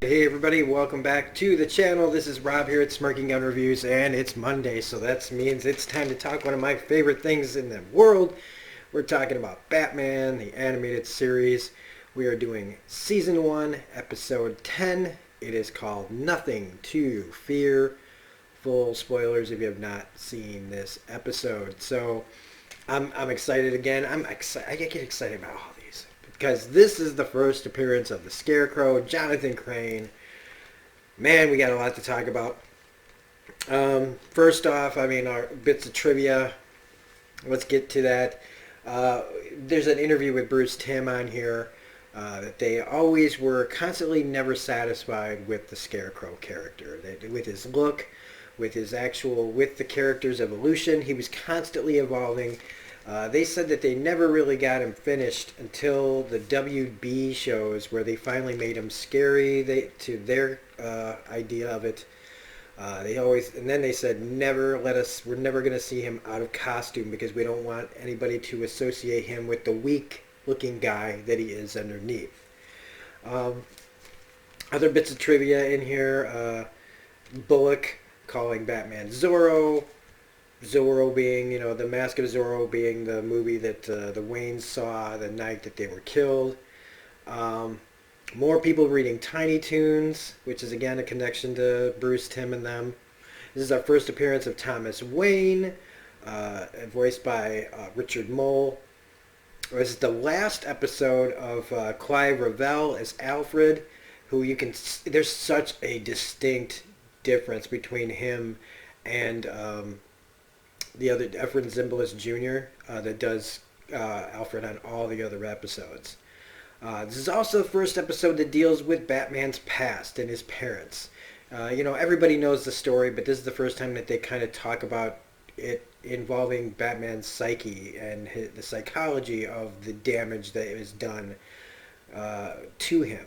Hey everybody, welcome back to the channel. This is Rob here at Smirking Gun Reviews, and it's Monday, so that means it's time to talk one of my favorite things in the world. We're talking about Batman, the animated series. We are doing Season 1, Episode 10. It is called Nothing to Fear. Full spoilers if you have not seen this episode. So I'm excited again. I get excited about all these because this is the first appearance of the Scarecrow, Jonathan Crane. Man, we got a lot to talk about. First off, our bits of trivia. Let's get to that. There's an interview with Bruce Timm on here that they always were constantly never satisfied with the Scarecrow character. With his look, with the character's evolution, he was constantly evolving. They said that they never really got him finished until the WB shows where they finally made him scary to their idea of it. And then they said, we're never going to see him out of costume because we don't want anybody to associate him with the weak looking guy that he is underneath. Other bits of trivia in here, Bullock calling Batman Zorro. Zorro being, the Mask of Zorro being the movie that the Waynes saw the night that they were killed. More people reading Tiny Toons, which is again a connection to Bruce Timm and them. This is our first appearance of Thomas Wayne, voiced by Richard Mole. This is the last episode of Clive Revell as Alfred, who there's such a distinct difference between him and the other Efren Zimbalist Jr. That does Alfred on all the other episodes. This is also the first episode that deals with Batman's past and his parents. Everybody knows the story, but this is the first time that they kind of talk about it involving Batman's psyche and the psychology of the damage that was done to him.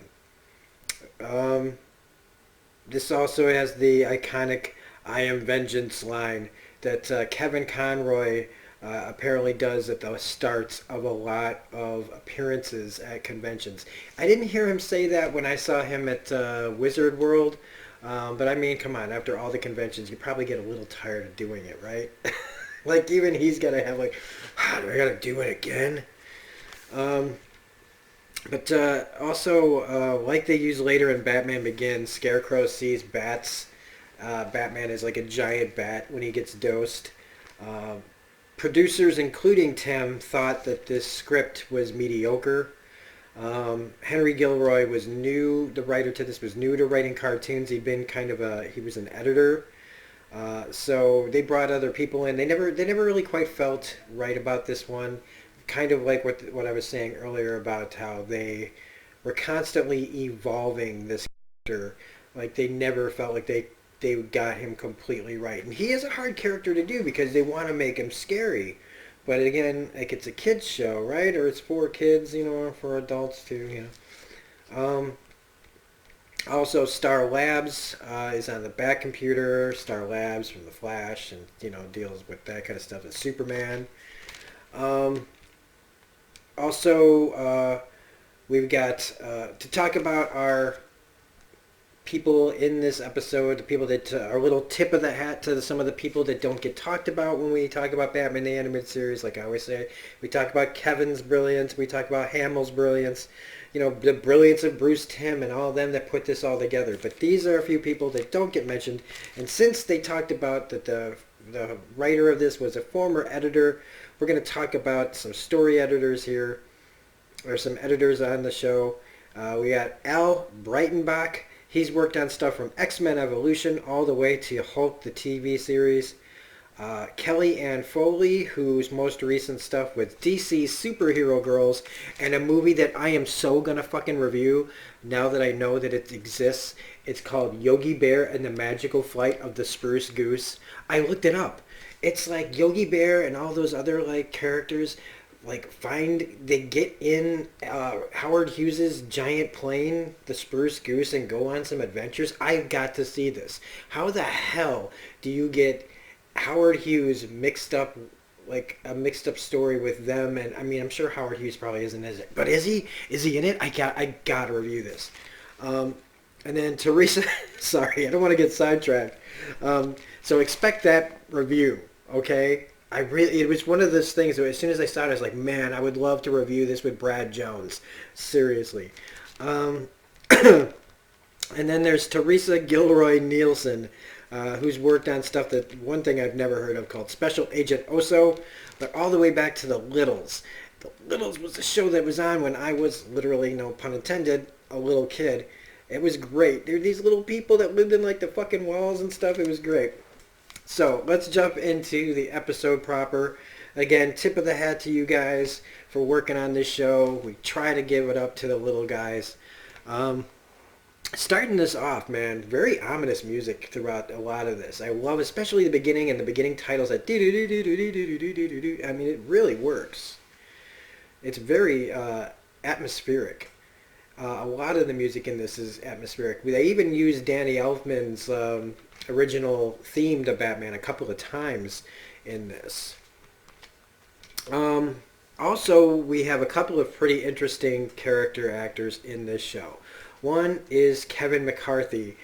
This also has the iconic "I am vengeance" line that Kevin Conroy apparently does at the starts of a lot of appearances at conventions. I didn't hear him say that when I saw him at Wizard World, but come on, after all the conventions, you probably get a little tired of doing it, right? Like, even he's got to have, do I got to do it again? But also, like they use later in Batman Begins, Scarecrow sees bats. Batman is like a giant bat when he gets dosed. Producers, including Tim, thought that this script was mediocre. Henry Gilroy was new. The writer to this was new to writing cartoons. He was an editor. So they brought other people in. They never really quite felt right about this one. Kind of like what I was saying earlier about how they were constantly evolving this character. Like they never felt like they got him completely right. And he is a hard character to do because they want to make him scary. But again, like, it's a kid's show, right? Or it's for kids, or for adults too, Also, Star Labs is on the back computer. Star Labs from The Flash, and, deals with that kind of stuff as Superman. Also, we've got to talk about our people in this episode, the people that are a little tip of the hat to some of the people that don't get talked about when we talk about Batman the Animated Series. Like I always say, we talk about Kevin's brilliance, we talk about Hamill's brilliance, the brilliance of Bruce Timm and all of them that put this all together. But these are a few people that don't get mentioned. And since they talked about that the writer of this was a former editor, we're going to talk about some story editors here, or some editors on the show. We got Al Breitenbach. He's worked on stuff from X-Men Evolution all the way to Hulk the TV series. Kelly Ann Foley, whose most recent stuff was DC's Superhero Girls, and a movie that I am so gonna fucking review now that I know that it exists. It's called Yogi Bear and the Magical Flight of the Spruce Goose. I looked it up. It's like Yogi Bear and all those other characters they get in Howard Hughes's giant plane, the Spruce Goose, and go on some adventures. I've got to see this. How the hell do you get Howard Hughes mixed up, like a mixed up story with them? And I'm sure Howard Hughes probably isn't, is it? But is he? Is he in it? I got to review this. And then Teresa, sorry, I don't want to get sidetracked. So expect that review, okay? It was one of those things where as soon as I saw it, I was like, man, I would love to review this with Brad Jones. Seriously. Um, and then there's Teresa Gilroy Nielsen, who's worked on stuff that one thing I've never heard of called Special Agent Oso, but all the way back to The Littles. The Littles was a show that was on when I was literally, no pun intended, a little kid. It was great. There were these little people that lived in like the fucking walls and stuff. It was great. So let's jump into the episode proper. Again, tip of the hat to you guys for working on this show. We try to give it up to the little guys. Um, Starting this off, man, very ominous music throughout a lot of this. I love especially the beginning and the beginning titles that do do do do do do do do do do. I mean, it really works. It's very atmospheric. A lot of the music in this is atmospheric. They even used Danny Elfman's original theme to Batman a couple of times in this. Also, we have a couple of pretty interesting character actors in this show. One is Kevin McCarthy.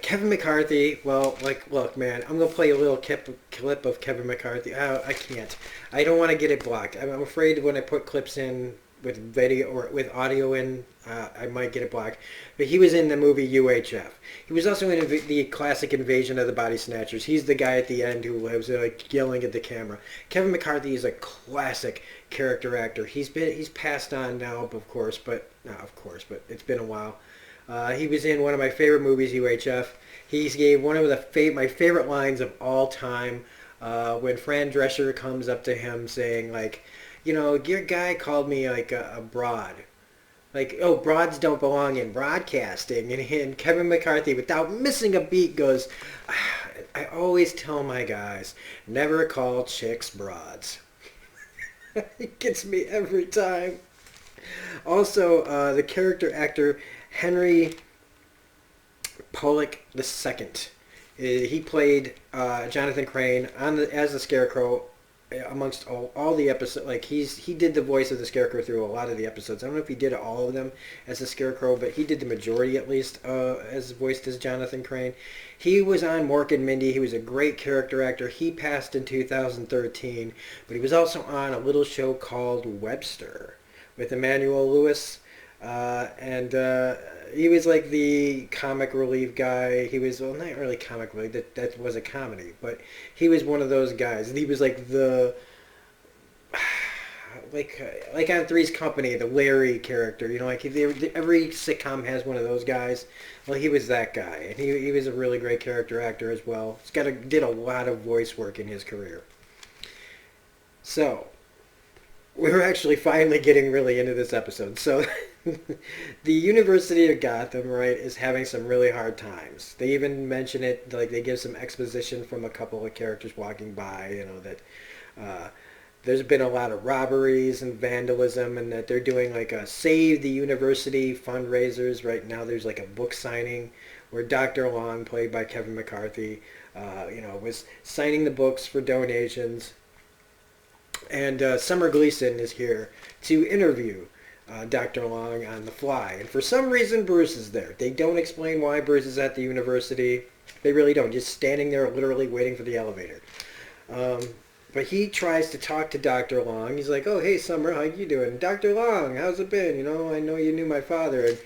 Kevin McCarthy, well, like, look, man, I'm going to play a little clip of Kevin McCarthy. I can't. I don't want to get it blocked. I'm afraid when I put clips in with video or with audio in, I might get it blocked. But he was in the movie UHF. He was also in the classic Invasion of the Body Snatchers. He's the guy at the end who lives like yelling at the camera. Kevin McCarthy is a classic character actor. He's passed on now, of course, but it's been a while. He was in one of my favorite movies, UHF. He gave one of my favorite lines of all time when Fran Drescher comes up to him saying, like, you know, your guy called me like a broad. Like, oh, broads don't belong in broadcasting. And Kevin McCarthy, without missing a beat, goes, I always tell my guys, never call chicks broads. It gets me every time. Also, the character actor Henry Pollock II. He played Jonathan Crane as the Scarecrow amongst all the episodes. Like he did the voice of the Scarecrow through a lot of the episodes. I don't know if he did all of them as the Scarecrow, but he did the majority at least as voiced as Jonathan Crane. He was on Mork and Mindy. He was a great character actor. He passed in 2013, but he was also on a little show called Webster with Emmanuel Lewis. And he was like the comic relief guy. He was, well, not really comic relief. That was a comedy, but he was one of those guys. And he was like the, like on Three's Company, the Larry character. You know, like every sitcom has one of those guys. Well, he was that guy, and he was a really great character actor as well. Did a lot of voice work in his career. So, we're actually finally getting really into this episode. So, the University of Gotham, right, is having some really hard times. They even mention it, like they give some exposition from a couple of characters walking by, you know, that there's been a lot of robberies and vandalism, and that they're doing like a Save the University fundraisers. Right now there's like a book signing where Dr. Long, played by Kevin McCarthy, was signing the books for donations. And Summer Gleason is here to interview Dr. Long on the fly. And for some reason, Bruce is there. They don't explain why Bruce is at the university. They really don't. Just standing there literally waiting for the elevator. But he tries to talk to Dr. Long. He's like, oh, hey, Summer, how you doing? Dr. Long, how's it been? You know, I know you knew my father. And,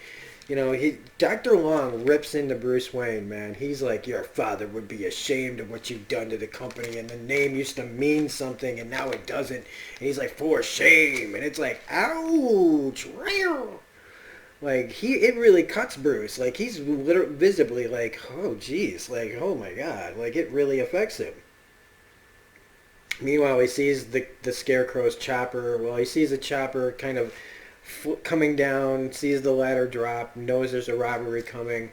you know, Dr. Long rips into Bruce Wayne, man. He's like, your father would be ashamed of what you've done to the company, and the name used to mean something, and now it doesn't. And he's like, for shame. And it's like, ouch. Like, it really cuts Bruce. Like, he's visibly like, oh, geez. Like, oh, my God. Like, it really affects him. Meanwhile, he sees the Scarecrow's chopper. Well, he sees the chopper kind of coming down, sees the ladder drop, knows there's a robbery coming.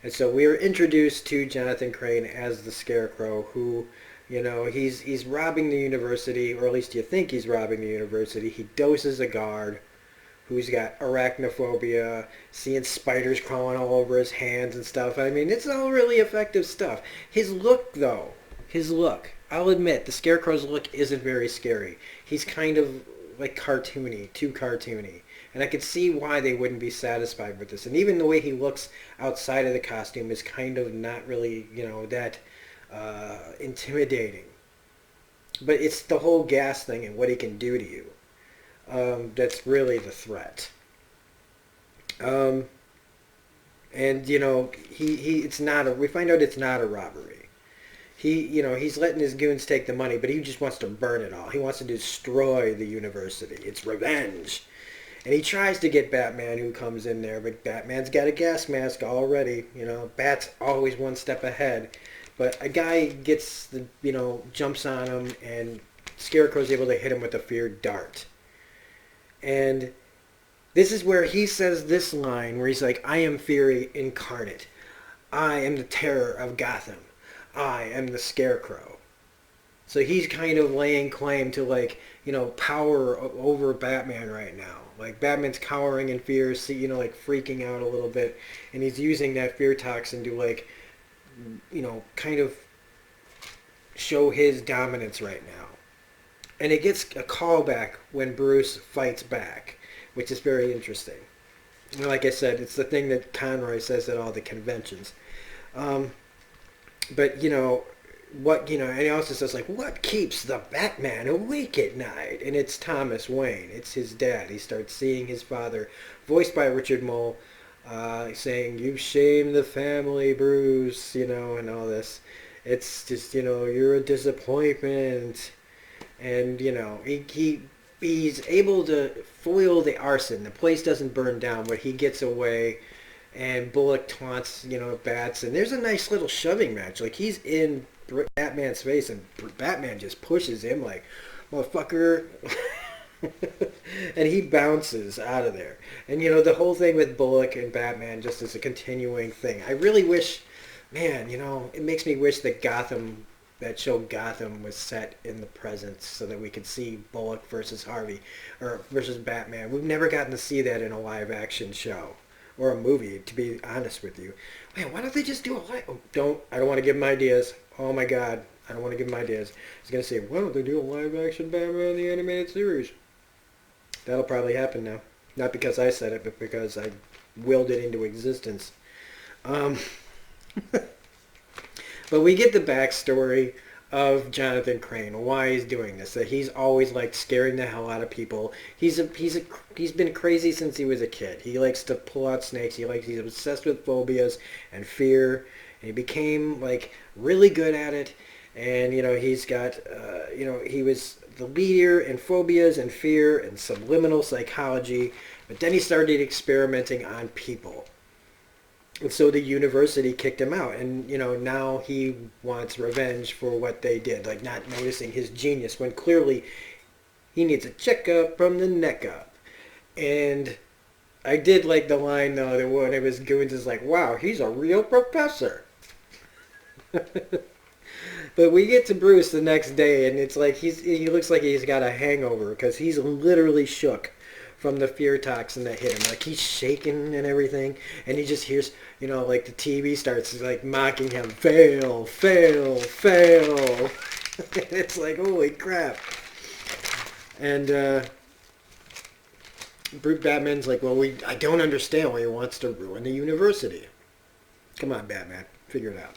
And so we are introduced to Jonathan Crane as the Scarecrow, who, you know, he's robbing the university, or at least you think he's robbing the university. He doses a guard who's got arachnophobia, seeing spiders crawling all over his hands and stuff. I mean, it's all really effective stuff. His look, though, I'll admit, the Scarecrow's look isn't very scary. He's kind of like cartoony, too cartoony. And I could see why they wouldn't be satisfied with this. And even the way he looks outside of the costume is kind of not really, that intimidating. But it's the whole gas thing and what he can do to you. That's really the threat. Um, and it's not a. We find out it's not a robbery. He's letting his goons take the money, but he just wants to burn it all. He wants to destroy the university. It's revenge. And he tries to get Batman, who comes in there, but Batman's got a gas mask already. Bat's always one step ahead. But a guy gets jumps on him, and Scarecrow's able to hit him with a fear dart. And this is where he says this line where he's like, I am Fury incarnate. I am the terror of Gotham. I am the Scarecrow. So he's kind of laying claim to power over Batman right now. Like Batman's cowering in fear, freaking out a little bit. And he's using that fear toxin to kind of show his dominance right now. And it gets a callback when Bruce fights back, which is very interesting. And like I said, it's the thing that Conroy says at all the conventions. But, and he also says, what keeps the Batman awake at night? And it's Thomas Wayne. It's his dad. He starts seeing his father, voiced by Richard Mole, saying, you shame the family, Bruce, and all this. It's just, you're a disappointment. And, he's able to foil the arson. The place doesn't burn down, but he gets away. And Bullock taunts, Bats. And there's a nice little shoving match. Like, he's in Batman's face, and Batman just pushes him like, motherfucker. And he bounces out of there. And, the whole thing with Bullock and Batman just is a continuing thing. I really wish, man, it makes me wish that that show Gotham was set in the present so that we could see Bullock versus Harvey, or versus Batman. We've never gotten to see that in a live action show. Or a movie, to be honest with you. Man, why don't they just do a live... I don't want to give them ideas. Oh my God. I don't want to give them ideas. I was going to say, why don't they do a live action Batman the Animated Series? That'll probably happen now. Not because I said it, but because I willed it into existence. But we get the backstory of Jonathan Crane, why he's doing this. That he's always scaring the hell out of people. He's been crazy since he was a kid. He likes to pull out snakes. He's obsessed with phobias and fear. And he became really good at it. And he's got he was the leader in phobias and fear and subliminal psychology. But then he started experimenting on people. And so the university kicked him out. And, now he wants revenge for what they did. Not noticing his genius when clearly he needs a checkup from the neck up. And I did like the line, though, that when it was Goons is wow, he's a real professor. But we get to Bruce the next day, and it's he looks like he's got a hangover because he's literally shook from the fear toxin that hit him. He's shaking and everything, and he just hears, the TV starts mocking him, fail, fail, fail. It's holy crap. And Batman's I don't understand why he wants to ruin the university. Come on, Batman, figure it out.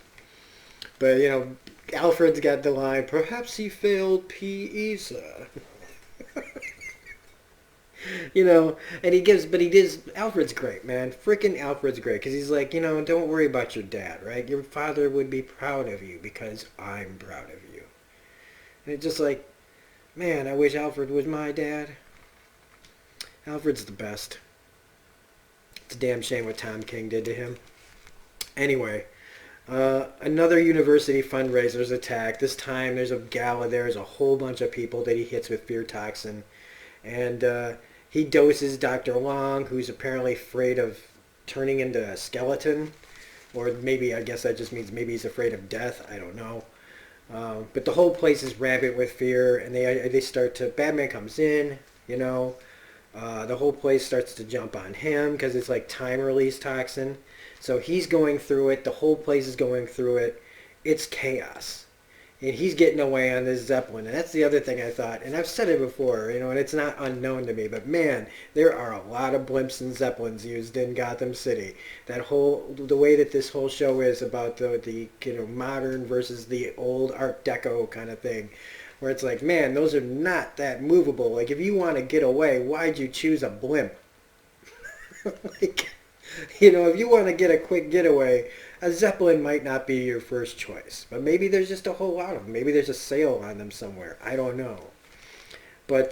But, Alfred's got the line, perhaps he failed P.E., sir. And he does, Alfred's great, man. Freaking Alfred's great, because he's don't worry about your dad, right? Your father would be proud of you because I'm proud of you. And it's just man, I wish Alfred was my dad. Alfred's the best. It's a damn shame what Tom King did to him. Anyway, another university fundraiser's attacked. This time there's a gala there. There's a whole bunch of people that he hits with fear toxin. And he doses Dr. Long, who's apparently afraid of turning into a skeleton. Or maybe, I guess that just means maybe he's afraid of death. I don't know. But the whole place is rampant with fear. And they start to... Batman comes in, the whole place starts to jump on him because it's time release toxin. So he's going through it. The whole place is going through it. It's chaos. and he's getting away on this Zeppelin. And that's the other thing I thought, and I've said it before, and it's not unknown to me, but man, there are a lot of blimps and Zeppelins used in Gotham City. The way that this whole show is about the modern versus the old Art Deco kind of thing, where it's like, man, those are not that movable. Like, if you want to get away, why'd you choose a blimp? Like, if you want to get a quick getaway, a Zeppelin might not be your first choice. But maybe there's just a whole lot of them. Maybe there's a sale on them somewhere. I don't know. But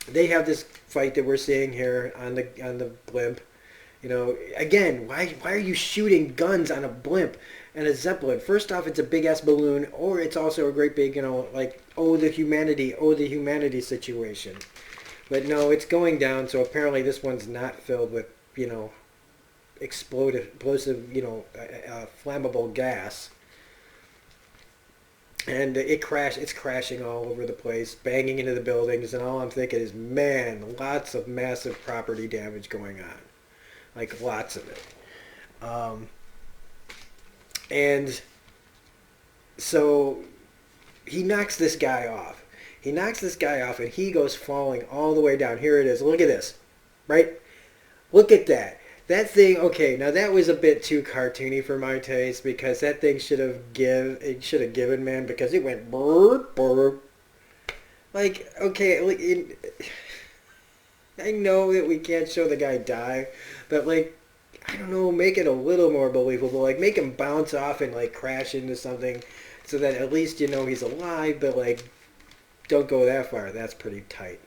they have this fight that we're seeing here on the blimp. Again, why are you shooting guns on a blimp and a Zeppelin? First off, it's a big-ass balloon, or it's also a great big, like, oh, the humanity situation. But no, it's going down, so apparently this one's not filled with, explosive, flammable gas. And it's crashing all over the place, banging into the buildings, and all I'm thinking is, man, lots of massive property damage going on. Like, lots of it. And so he knocks this guy off. And he goes falling all the way down. Here it is. Look at this. Right? Look at that. That thing, okay, now that was a bit too cartoony for my taste, because that thing should have given, man, because it went burp, burp. Like, okay, I know that we can't show the guy die, but, like, I don't know, make it a little more believable. Like, make him bounce off and, like, crash into something so that at least he's alive, but, like, don't go that far. That's pretty tight.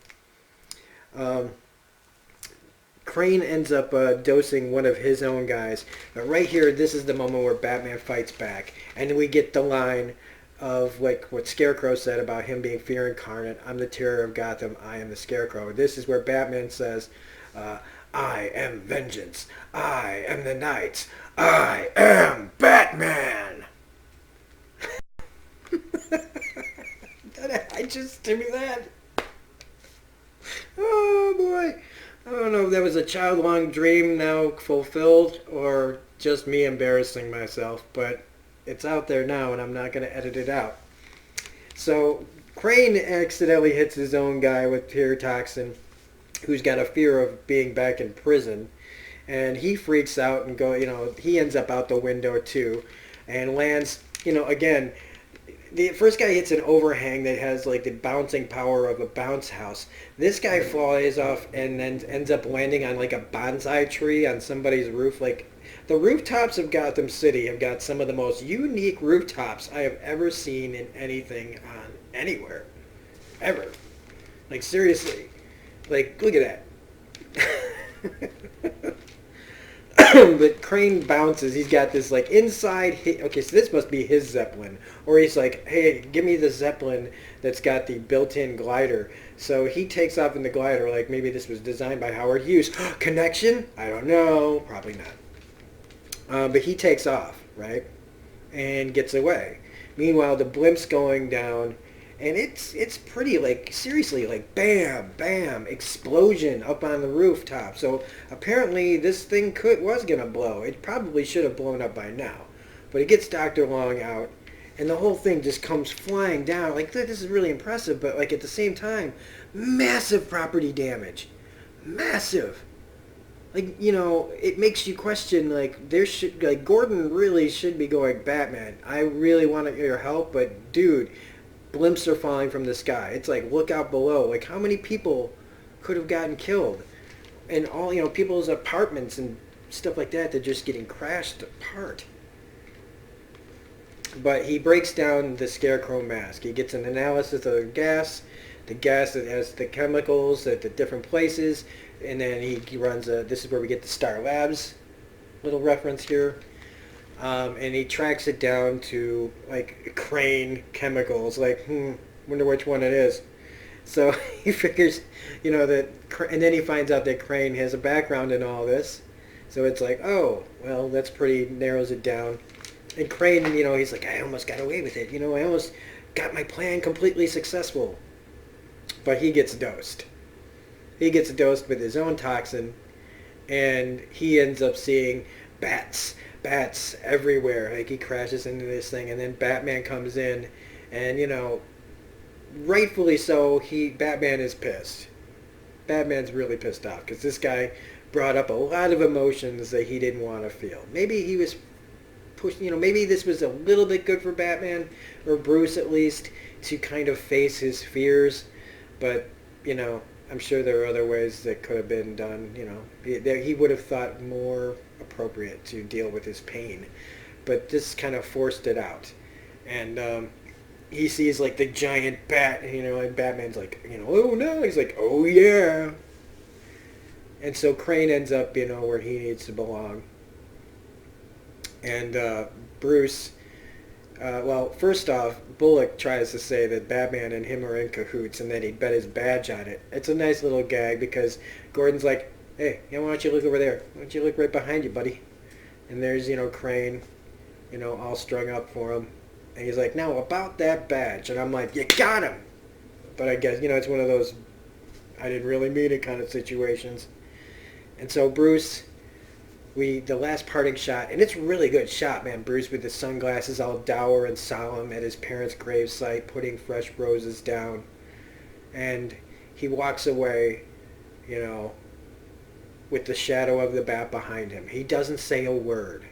Crane ends up dosing one of his own guys. But right here, this is the moment where Batman fights back. And we get the line of, like, what Scarecrow said about him being fear incarnate. I'm the terror of Gotham. I am the Scarecrow. This is where Batman says, I am vengeance. I am the night. I am Batman. I just do that. Oh boy. I don't know if that was a child-long dream now fulfilled or just me embarrassing myself, but it's out there now and I'm not going to edit it out. So Crane accidentally hits his own guy with tear toxin, who's got a fear of being back in prison, and he freaks out and he ends up out the window too and lands, again, the first guy hits an overhang that has, like, the bouncing power of a bounce house. This guy flies off and then ends up landing on, like, a bonsai tree on somebody's roof. Like, the rooftops of Gotham City have got some of the most unique rooftops I have ever seen in anything on anywhere. Ever. Like, seriously. Like, look at that. But Crane bounces. He's got this, like, inside... Okay, so this must be his Zeppelin. Or he's like, hey, give me the Zeppelin that's got the built-in glider. So he takes off in the glider, like maybe this was designed by Howard Hughes. Connection? I don't know. Probably not. But he takes off, right? And gets away. Meanwhile, the blimp's going down... And it's pretty, like, seriously, like, bam, bam, explosion up on the rooftop. So apparently this thing was going to blow. It probably should have blown up by now. But it gets Dr. Long out, and the whole thing just comes flying down. Like, this is really impressive, but, like, at the same time, massive property damage. Massive. Like, it makes you question, like, Gordon really should be going, Batman, I really want your help, but, dude... Blimps are falling from the sky. It's like, look out below. Like, how many people could have gotten killed? And all, people's apartments and stuff like that, they're just getting crashed apart. But he breaks down the Scarecrow mask. He gets an analysis of the gas that has the chemicals at the different places, and then he runs this is where we get the Star Labs little reference here. And he tracks it down to, like, Crane chemicals. Like, wonder which one it is. So he figures, that... And then he finds out that Crane has a background in all this. So it's like, oh, well, that's pretty... Narrows it down. And Crane, he's like, I almost got away with it. I almost got my plan completely successful. But he gets dosed. He gets dosed with his own toxin. And he ends up seeing bats. bats everywhere. Like he crashes into this thing, and then Batman comes in, and rightfully so. Batman is pissed. Batman's really pissed off because this guy brought up a lot of emotions that he didn't want to feel. Maybe he was maybe this was a little bit good for Batman, or Bruce at least, to kind of face his fears. But, I'm sure there are other ways that could have been done, he would have thought more appropriate to deal with his pain. But this kind of forced it out. And he sees like the giant bat, and Batman's like, oh no, he's like, oh yeah. And so Crane ends up, where he needs to belong. And Bruce, first off, Bullock tries to say that Batman and him are in cahoots and that he'd bet his badge on it. It's a nice little gag because Gordon's like, hey, why don't you look over there? Why don't you look right behind you, buddy? And there's, Crane, all strung up for him. And he's like, now about that badge. And I'm like, you got him! But I guess, it's one of those I didn't really mean it kind of situations. And so Bruce... the last parting shot, and it's a really good shot, man. Bruce with the sunglasses all dour and solemn at his parents' gravesite, putting fresh roses down. And he walks away, with the shadow of the bat behind him. He doesn't say a word.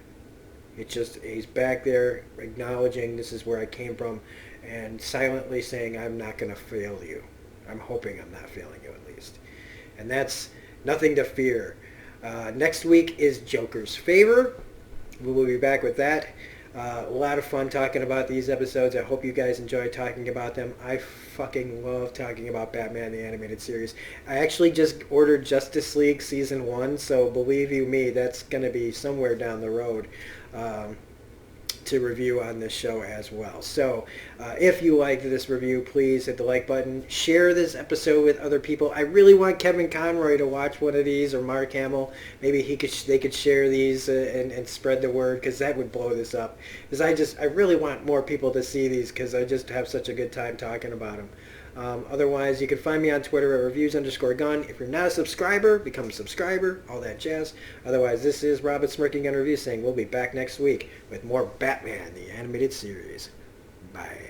He's back there acknowledging this is where I came from and silently saying, I'm not going to fail you. I'm hoping I'm not failing you at least. And that's nothing to fear. Next week is Joker's Favor. We will be back with that. A lot of fun talking about these episodes. I hope you guys enjoy talking about them. I fucking love talking about Batman the Animated Series. I actually just ordered Justice League Season 1, so believe you me, that's going to be somewhere down the road to review on this show as well. So if you liked this review, please hit the like button. Share this episode with other people. I really want Kevin Conroy to watch one of these, or Mark Hamill. Maybe they could share these and spread the word, because that would blow this up. Because I really want more people to see these, because I just have such a good time talking about them. Otherwise, you can find me on Twitter at reviews_gun. If you're not a subscriber, become a subscriber, all that jazz. Otherwise, this is Robin Smirking Gun Review saying we'll be back next week with more Batman, the Animated Series. Bye.